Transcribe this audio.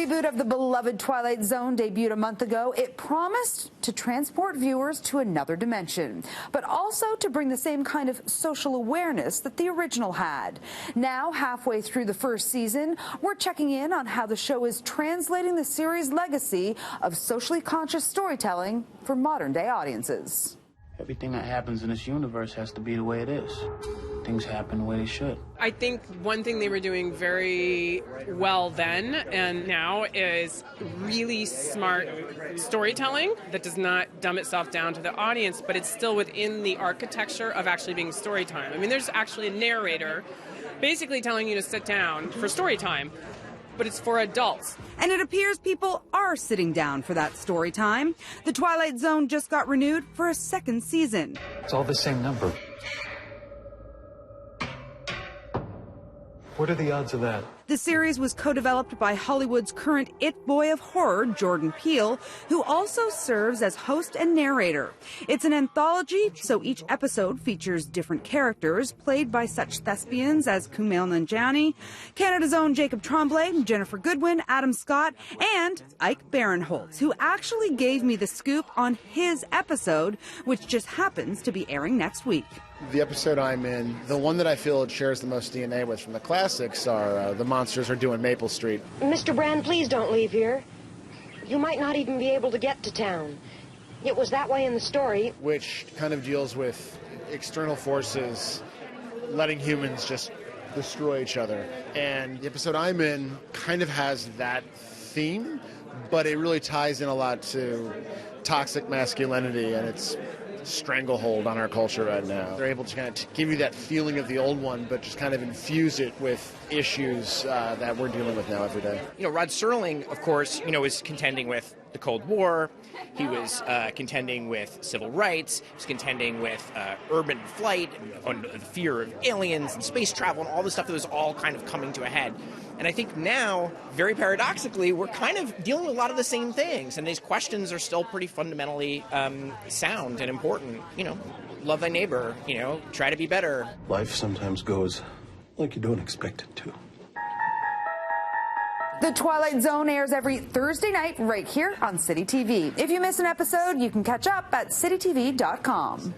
reboot of the beloved Twilight Zone debuted a month ago. It promised to transport viewers to another dimension, but also to bring the same kind of social awareness that the original had. Now, halfway through the first season, we're checking in on how the show is translating the series' legacy of socially conscious storytelling for modern-day audiences. Everything that happens in this universe has to be the way it is. Things happen the way they should. I think one thing they were doing very well then and now is really smart storytelling that does not dumb itself down to the audience, but it's still within the architecture of actually being story time. I mean, there's actually a narrator basically telling you to sit down for story time, but it's for adults. And it appears people are sitting down for that story time. The Twilight Zone just got renewed for a second season. It's all the same number. What are the odds of that? The series was co-developed by Hollywood's current it boy of horror, Jordan Peele, who also serves as host and narrator. It's an anthology, so each episode features different characters played by such thespians as Kumail Nanjiani, Canada's own Jacob Tremblay, Jennifer Goodwin, Adam Scott, and Ike Barinholtz, who actually gave me the scoop on his episode, which just happens to be airing next week. The episode I'm in, the one that I feel it shares the most DNA with from the classics are The Monsters Are Due in Maple Street. Mr. Brand, please don't leave here. You might not even be able to get to town. It was that way in the story. Which kind of deals with external forces letting humans just destroy each other. And the episode I'm in kind of has that theme, but it really ties in a lot to toxic masculinity and its stranglehold on our culture right now. They're able to kind of give you that feeling of the old one, but just kind of infuse it with issues that we're dealing with now every day. You know, Rod Serling, of course, was contending with the Cold War. He was contending with civil rights. He was contending with urban flight and the fear of aliens and space travel and all the stuff that was all kind of coming to a head. And I think now, very paradoxically, we're kind of dealing with a lot of the same things. And these questions are still pretty fundamentally sound and important. Love thy neighbor, try to be better. Life sometimes goes like you don't expect it to. The Twilight Zone airs every Thursday night right here on City TV. If you miss an episode, you can catch up at citytv.com.